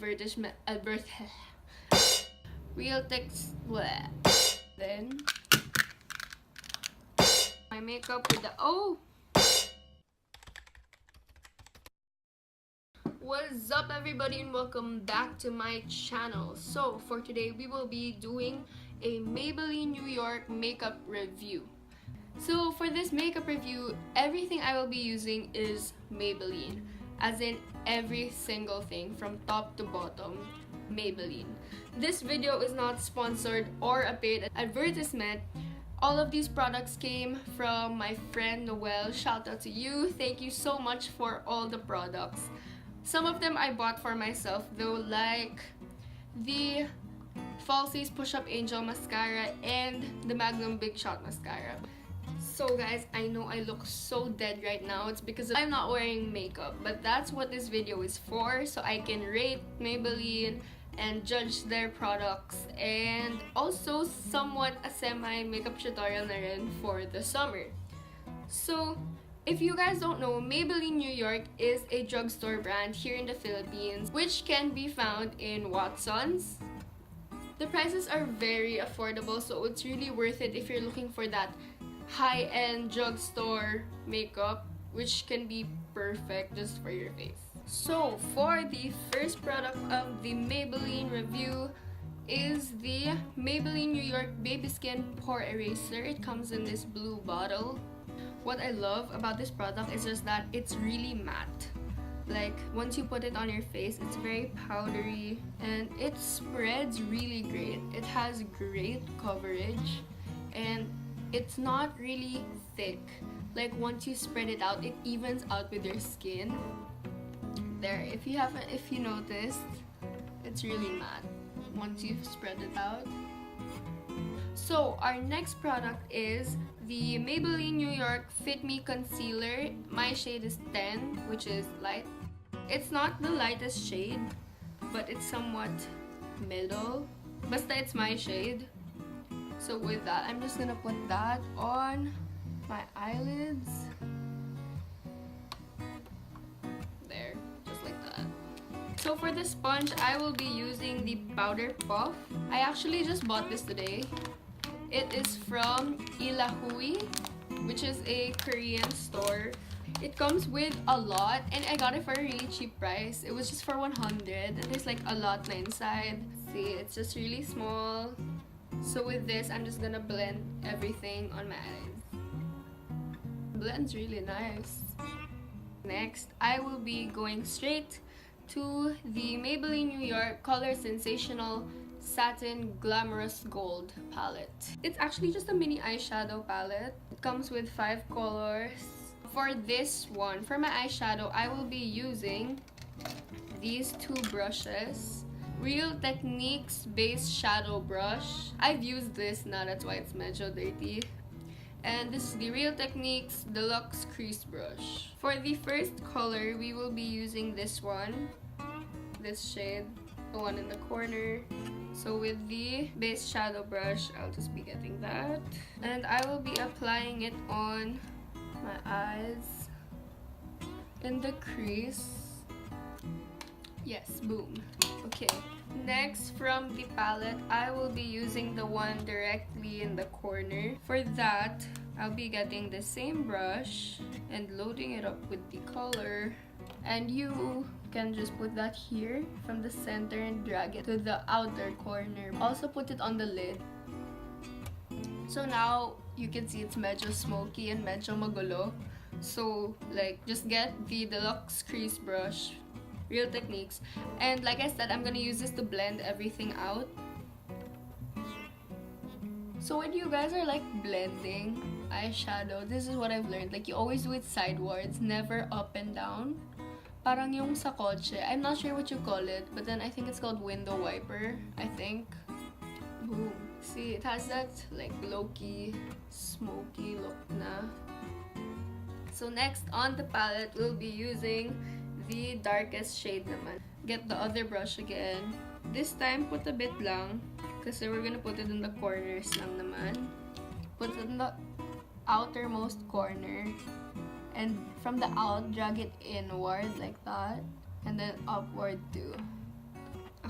real text. Then my makeup with the What's up everybody and welcome back to my channel. So for today we will be doing a Maybelline New York makeup review. So for this makeup review, everything I will be using is Maybelline, as in every single thing from top to bottom, Maybelline. This video is not sponsored or a paid advertisement. All of these products came from my friend Noelle. Shout out to you. Thank you so much for all the products. Some of them I bought for myself though, like the Falsies Push-Up Angel Mascara and the Magnum Big Shot Mascara. So guys, I know I look so dead right now. It's because I'm not wearing makeup, but that's what this video is for, so I can rate Maybelline and judge their products, and also somewhat a semi-makeup tutorial na rin for the summer. So, if you guys don't know, Maybelline New York is a drugstore brand here in the Philippines, which can be found in Watson's. The prices are very affordable, so it's really worth it if you're looking for that high-end drugstore makeup, which can be perfect just for your face. So for the first product of the Maybelline review is the Maybelline New York Baby Skin Pore Eraser. It comes in this blue bottle. What I love about this product is just that it's really matte. Like, once you put it on your face, it's very powdery and it spreads really great. It has great coverage and it's not really thick. Like, once you spread it out, it evens out with your skin. There, if you noticed, it's really matte once you spread it out. So our next product is the Maybelline New York Fit Me Concealer. My shade is 10, which is light. It's not the lightest shade, but it's somewhat middle. Basta it's my shade. So with that, I'm just gonna put that on my eyelids. There, just like that. So for the sponge, I will be using the Powder Puff. I actually just bought this today. It is from Ilahui, which is a Korean store. It comes with a lot, and I got it for a really cheap price. It was just for 100, and there's like a lot na inside. See, it's just really small. So with this, I'm just gonna blend everything on my eyes. Blends really nice. Next, I will be going straight to the Maybelline New York Color Sensational Satin Glamorous Gold palette. It's actually just a mini eyeshadow palette. It comes with 5 colors. For this one, for my eyeshadow, I will be using these 2 brushes. Real Techniques Base Shadow Brush. I've used this now, that's why it's medyo dirty. And this is the Real Techniques Deluxe Crease Brush. For the first color, we will be using this one. This shade, the one in the corner. So with the base shadow brush, I'll just be getting that. And I will be applying it on my eyes in the crease. Yes, boom. Okay. Next, from the palette, I will be using the one directly in the corner. For that, I'll be getting the same brush and loading it up with the color. And you can just put that here from the center and drag it to the outer corner. Also put it on the lid. So now, you can see it's medyo smoky and medyo magulo. So, like, just get the Deluxe Crease Brush, Real Techniques. And like I said, I'm gonna use this to blend everything out. So when you guys are like blending eyeshadow, this is what I've learned. Like, you always do it sidewards, never up and down. Parang yung sa kotse. I'm not sure what you call it, but then I think it's called window wiper, I think. Boom. See, it has that like low-key, smoky look na. So next on the palette, we'll be using the darkest shade naman. Get the other brush again. This time, put a bit lang. Kasi we're gonna put it in the corners lang naman. Put it in the outermost corner. And from the out, drag it inward like that. And then upward too.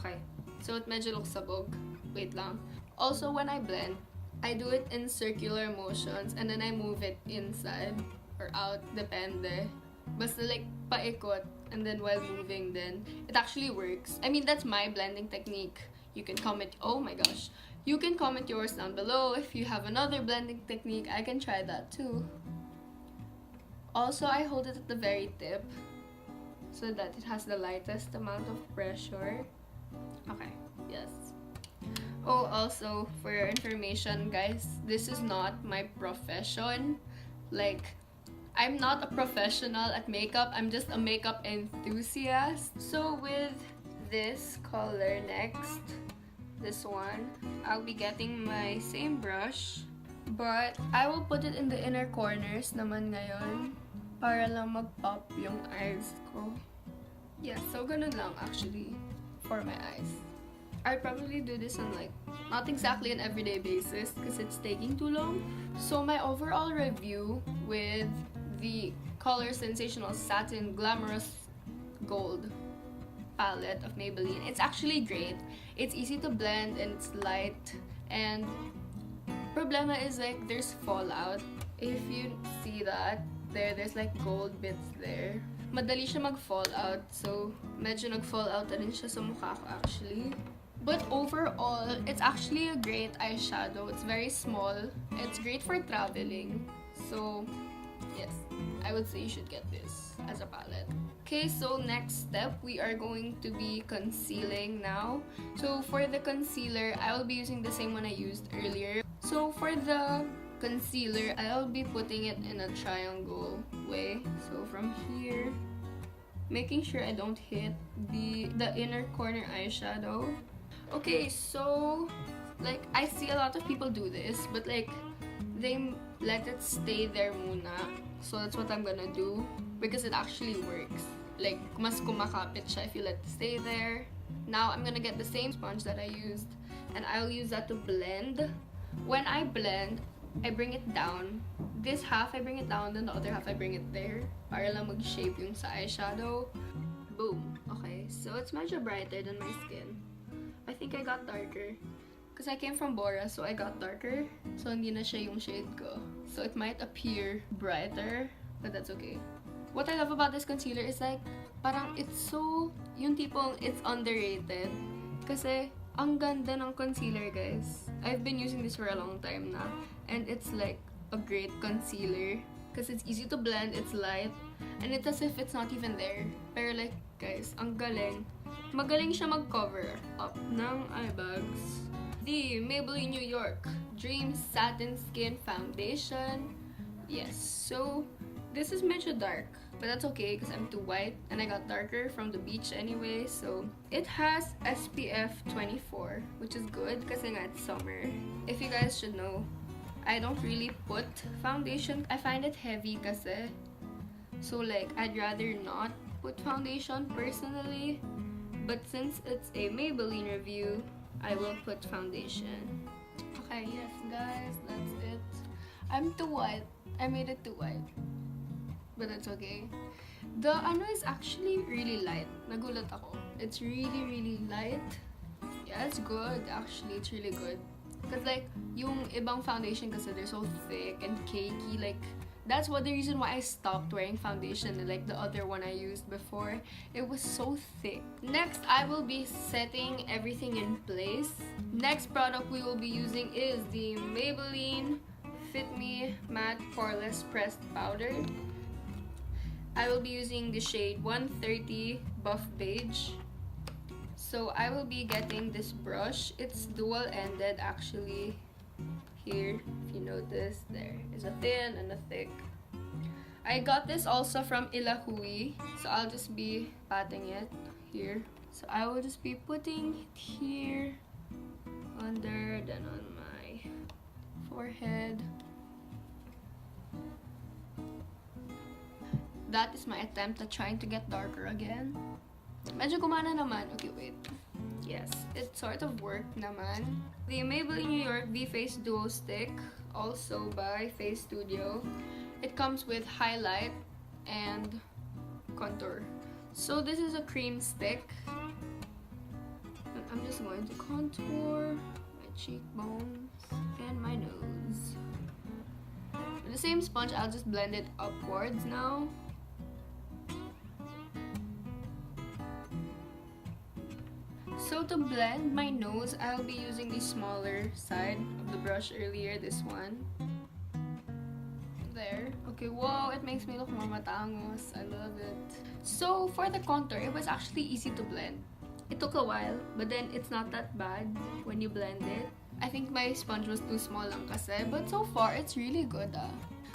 Okay. So, it medyo looks sabog. Wait lang. Also, when I blend, I do it in circular motions and then I move it inside or out, depende. Basta like, paikot. And then while moving then, it actually works. I mean, that's my blending technique. You can comment, oh my gosh. You can comment yours down below. If you have another blending technique, I can try that too. Also, I hold it at the very tip so that it has the lightest amount of pressure. Okay, yes. Oh, also, for your information, guys, this is not my profession. Like, I'm not a professional at makeup. I'm just a makeup enthusiast. So with this color next, this one, I'll be getting my same brush, but I will put it in the inner corners naman ngayon para lang mag-pop yung eyes ko. Yeah, so ganun lang actually for my eyes. I'd probably do this on like, not exactly an everyday basis because it's taking too long. So my overall review with the Color Sensational Satin Glamorous Gold palette of Maybelline, it's actually great. It's easy to blend and it's light, and problema is like there's fallout. If you see that, there's like gold bits there. Madali siya mag-fall out, so medyo nag-fall out na rin siya sa mukha ko actually. But overall, it's actually a great eyeshadow. It's very small. It's great for traveling. So, yes, I would say you should get this as a palette. Okay, so next step, we are going to be concealing now. So for the concealer, I will be using the same one I used earlier. So for the concealer, I'll be putting it in a triangle way. So from here, making sure I don't hit the inner corner eyeshadow. Okay, so like I see a lot of people do this, but like they let it stay there muna. So that's what I'm gonna do because it actually works. Like mas kumakapit siya if you let it stay there. Now I'm gonna get the same sponge that I used and I'll use that to blend. When I blend, I bring it down. This half I bring it down, then the other half I bring it there para lang mag-shape yung sa eyeshadow. Boom. Okay, so it's much brighter than my skin. I think I got darker. Because I came from Bora, so I got darker. So hindi na siya yung shade ko. So it might appear brighter, but that's okay. What I love about this concealer is like, parang it's so, yung tipong it's underrated. Kasi, ang ganda ng concealer, guys. I've been using this for a long time na. And it's like a great concealer. Because it's easy to blend, it's light. And it's as if it's not even there. Pero like, guys, ang galing. Magaling siya mag-cover up ng eye bags. The Maybelline New York Dream Satin Skin Foundation. Yes, so this is medyo dark, but that's okay because I'm too white and I got darker from the beach anyway. So it has SPF 24, which is good kasi nga it's summer. If you guys should know, I don't really put foundation. I find it heavy kasi. So like, I'd rather not put foundation personally. But since it's a Maybelline review, I will put foundation. Okay, yes guys, that's it. I'm too white. I made it too white. But that's okay. The ano is actually really light. Nagulat ako. It's really, really light. Yeah, it's good actually. It's really good. Cause like, yung ibang foundation kasi they're so thick and cakey. Like, that's the reason why I stopped wearing foundation, like the other one I used before. It was so thick. Next, I will be setting everything in place. Next product we will be using is the Maybelline Fit Me Matte Poreless Pressed Powder. I will be using the shade 130 Buff Beige. So I will be getting this brush. It's dual-ended actually. Here, if you notice, there is a thin and a thick. I got this also from Ilahui, so I'll just be patting it here. So I will just be putting it here, under, then on my forehead. That is my attempt at trying to get darker again. Medyo gumana naman. Okay, wait. Yes, it sort of worked naman. The Maybelline New York V-Face Duo Stick, also by Face Studio. It comes with highlight and contour. So this is a cream stick. I'm just going to contour my cheekbones and my nose. With the same sponge, I'll just blend it upwards now. So to blend my nose, I'll be using the smaller side of the brush earlier, this one. There. Okay, whoa, it makes me look more matangos. I love it. So for the contour, it was actually easy to blend. It took a while, but then it's not that bad when you blend it. I think my sponge was too small lang kasi, but so far, it's really good ah.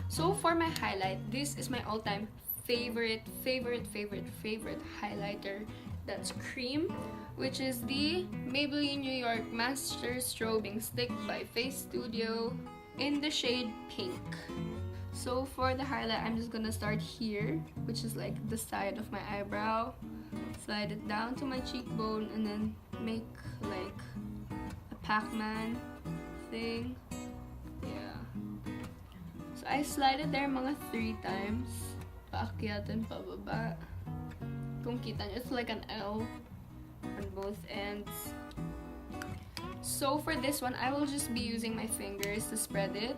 So for my highlight, this is my all-time favorite highlighter. That's cream, which is the Maybelline New York Master Strobing Stick by Face Studio in the shade Pink. So for the highlight, I'm just gonna start here, which is like the side of my eyebrow. Slide it down to my cheekbone and then make like a Pac-Man thing. Yeah. So I slide it there mga 3 times. Paakyat and pababa. Kung kita nyo, it's like an L on both ends. So for this one, I will just be using my fingers to spread it.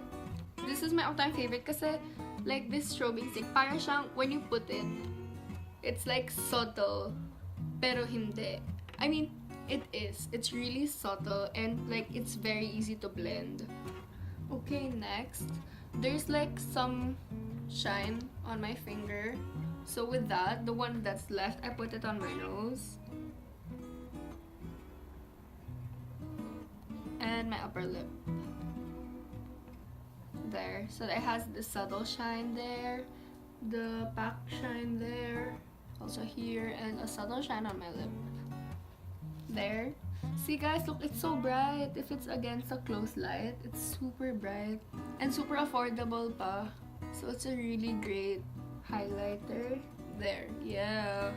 This is my all-time favorite kasi like this strobing stick, parang siyang when you put it, it's like subtle, pero hindi. I mean, it is. It's really subtle and like it's very easy to blend. Okay, next, there's like some shine on my finger. So with that, the one that's left, I put it on my nose. And my upper lip. There. So it has the subtle shine there, the back shine there, also here, and a subtle shine on my lip. There. See guys, look, it's so bright. If it's against a close light, it's super bright. And super affordable pa. So it's a really great highlighter. There, yeah.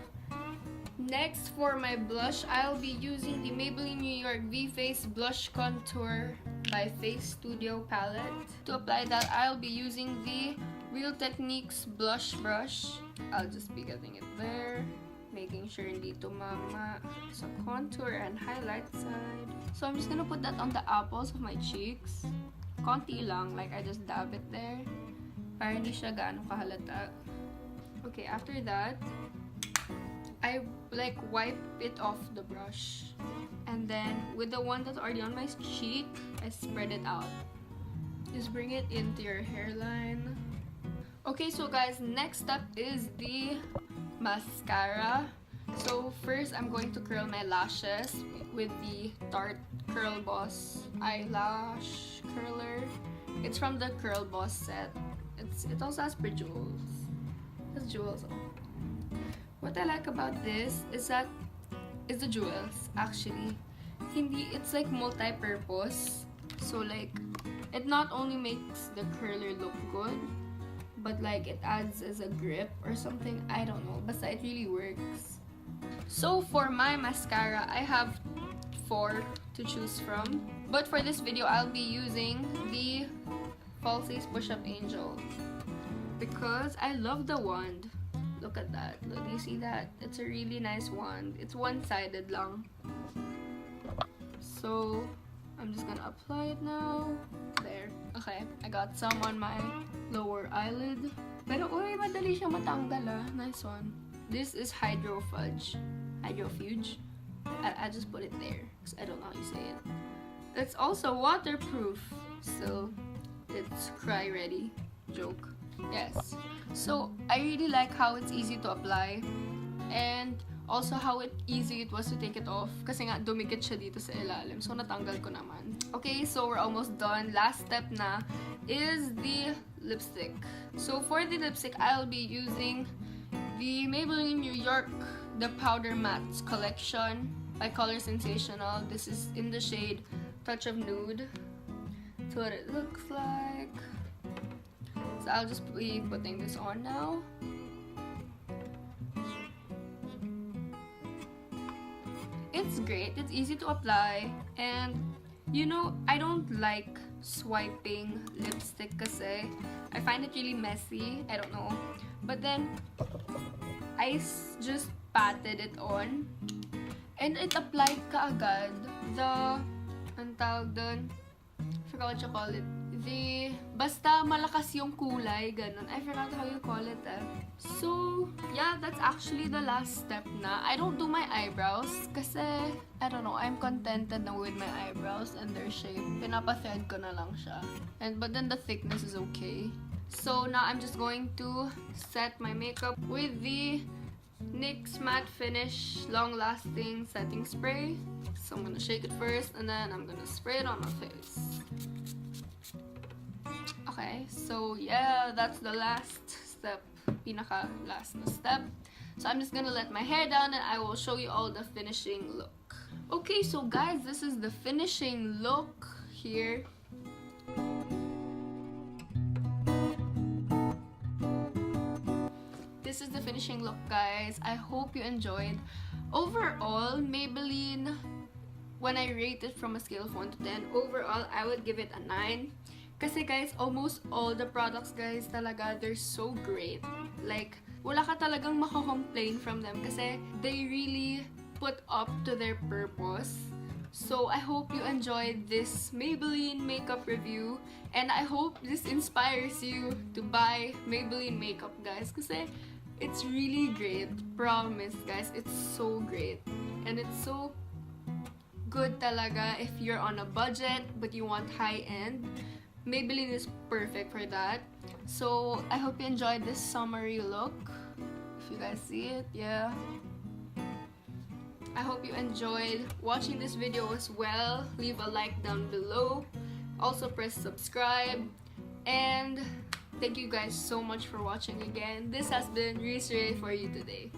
Next, for my blush, I'll be using the Maybelline New York V-Face Blush Contour by Face Studio palette. To apply that, I'll be using the Real Techniques blush brush. I'll just be getting it there, making sure hindi tumama sa contour and highlight side. So I'm just gonna put that on the apples of my cheeks. Konti lang, like I just dab it there. Para hindi siya gaano kahalata. Okay, after that, I like wipe it off the brush. And then with the one that's already on my cheek, I spread it out. Just bring it into your hairline. Okay, so guys, next step is the mascara. So first, I'm going to curl my lashes with the Tarte Curl Boss eyelash curler. It's from the Curl Boss set. It also has jewels. It has jewels on. What I like about this is that it's the jewels actually. It's like multi-purpose. So like it not only makes the curler look good, but like it adds as a grip or something. I don't know, but it really works. So for my mascara, I have 4 to choose from. But for this video, I'll be using the Falsies Push-Up Angel because I love the wand. Look at that. Look, do you see that? It's a really nice wand. It's one-sided lang. So I'm just gonna apply it now. There. Okay, I got some on my lower eyelid. Pero uy, madali siya matanggal ah. Nice one. This is Hydrofuge. I just put it there because I don't know how you say it. It's also waterproof, so it's cry ready. Joke. Yes. So I really like how it's easy to apply and also how easy it was to take it off kasi nga dumikit siya dito sa ilalim. So natanggal ko naman. Okay, so we're almost done. Last step na is the lipstick. So for the lipstick, I'll be using the Maybelline New York The Powder Mattes collection by Color Sensational. This is in the shade Touch of Nude. That's what it looks like. So I'll just be putting this on now. It's great, it's easy to apply, and you know, I don't like swiping lipstick kasi I find it really messy. I don't know. But then I just patted it on And it applied kaagad the, ang tawag dun, forgot what you call it. Basta malakas yung kulay, ganun. I forgot how you call it So, yeah, that's actually the last step na. I don't do my eyebrows kasi, I don't know, I'm contented na with my eyebrows and their shape. Pinapa-thread ko na lang siya. But then the thickness is okay. So, now I'm just going to set my makeup with the NYX Matte Finish Long-Lasting Setting Spray. So, I'm gonna shake it first and then I'm gonna spray it on my face. Okay, so yeah, that's the last step, pinaka last na step. So I'm just gonna let my hair down and I will show you all the finishing look. Okay, so guys, this is the finishing look here. This is the finishing look, guys. I hope you enjoyed. Overall, Maybelline, when I rate it from a scale of 1 to 10, overall, I would give it a 9. Kasi guys, almost all the products, guys, talaga, they're so great. Like, wala ka talagang mako-complain from them kasi they really put up to their purpose. So, I hope you enjoyed this Maybelline makeup review. And I hope this inspires you to buy Maybelline makeup, guys. Kasi it's really great. Promise, guys. It's so great. And it's so good talaga if you're on a budget but you want high-end. Maybelline is perfect for that. So, I hope you enjoyed this summery look. If you guys see it, yeah. I hope you enjoyed watching this video as well. Leave a like down below. Also, press subscribe. And thank you guys so much for watching again. This has been Reese for you today.